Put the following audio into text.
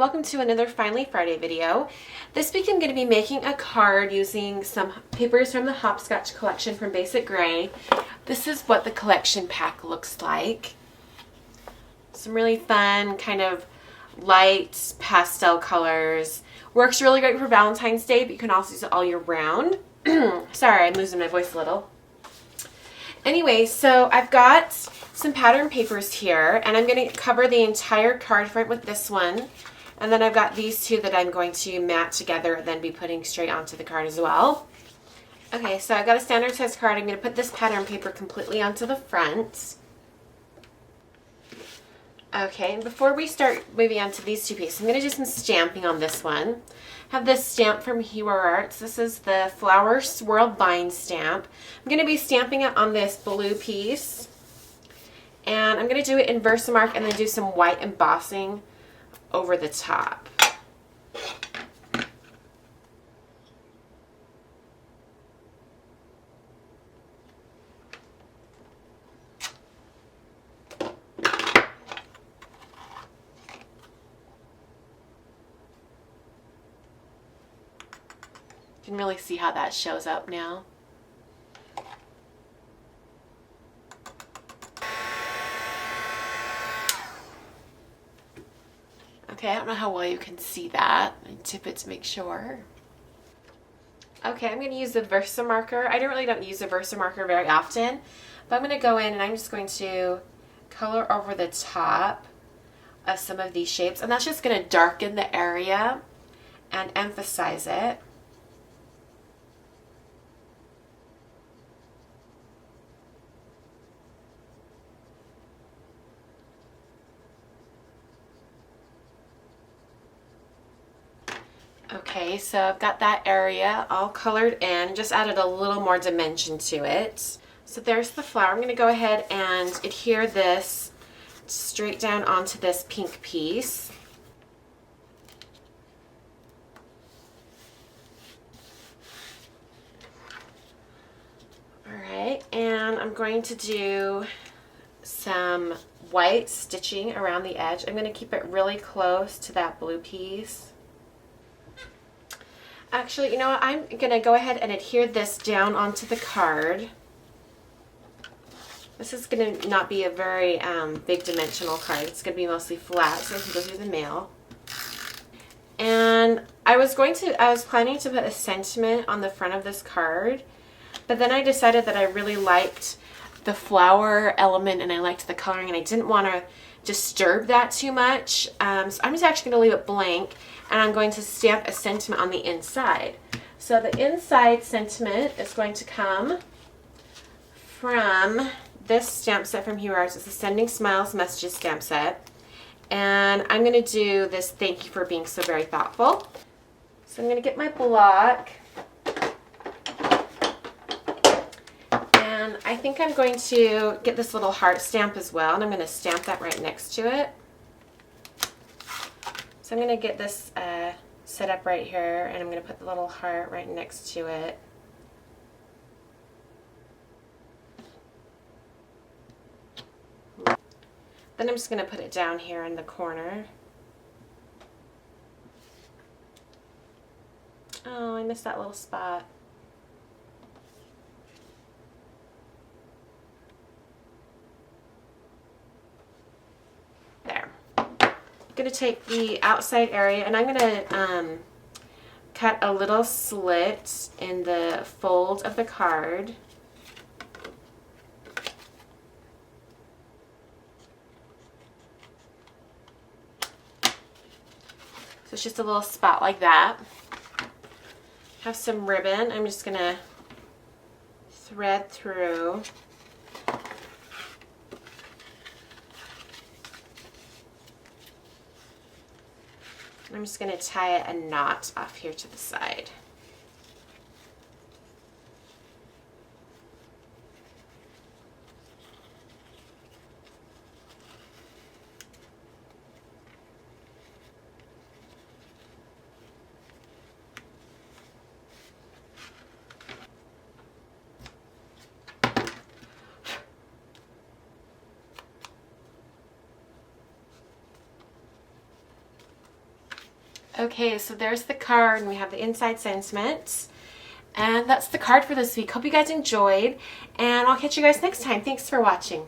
welcome to another Finally Friday video. This week I'm going to be making a card using some papers from the Hopscotch collection from BasicGrey. This is what the collection pack looks like. Some really fun kind of light pastel colors. Works really great for Valentine's Day, but you can also use it all year round. Sorry, I'm losing my voice a little. Anyway, so I've got some pattern papers here, and I'm going to cover the entire card front with this one. And then I've got these two that I'm going to mat together and then be putting straight onto the card as well. Okay, so I've got a standard size card. I'm going to put this pattern paper completely onto the front. Okay, and before we start moving on to these two pieces, I'm going to do some stamping on this one. I have this stamp from Hero Arts. This is the Flower Swirl Bind stamp. I'm going to be stamping it on this blue piece. And I'm going to do it in VersaMark and then do some white embossing over the top. You can really see how that shows up now. Okay, I don't know how well you can see that. I tip it to make sure. Okay, I'm going to use the VersaMarker. I really don't use the VersaMarker very often, but I'm going to go in and I'm just going to color over the top of some of these shapes, and that's just going to darken the area and emphasize it. Okay, so I've got that area all colored in, just added a little more dimension to it. So there's the flower. I'm going to go ahead and adhere this straight down onto this pink piece. Alright, and I'm going to do some white stitching around the edge. I'm going to keep it really close to that blue piece. Actually, you know what? I'm going to go ahead and adhere this down onto the card. This is going to not be a very big dimensional card. It's going to be mostly flat, so I can go through the mail. And I was planning to put a sentiment on the front of this card, but then I decided that I really liked the flower element and I liked the coloring and I didn't want to disturb that too much. So I'm just actually going to leave it blank, and I'm going to stamp a sentiment on the inside. So the inside sentiment is going to come from this stamp set from Hero Arts. It's the Sending Smiles Messages stamp set. And I'm going to do this thank you for being so very thoughtful. So I'm going to get my block. And I think I'm going to get this little heart stamp as well, and I'm going to stamp that right next to it. So I'm going to get this set up right here, and I'm going to put the little heart right next to it. Then I'm just going to put it down here in the corner. Oh, I missed that little spot. I'm going to take the outside area and I'm going to cut a little slit in the fold of the card. So it's just a little spot like that. Have some ribbon. I'm just going to thread through. I'm just going to tie a knot off here to the side. Okay, so there's the card, and we have the inside sentiments. And that's the card for this week. Hope you guys enjoyed, and I'll catch you guys next time. Thanks for watching.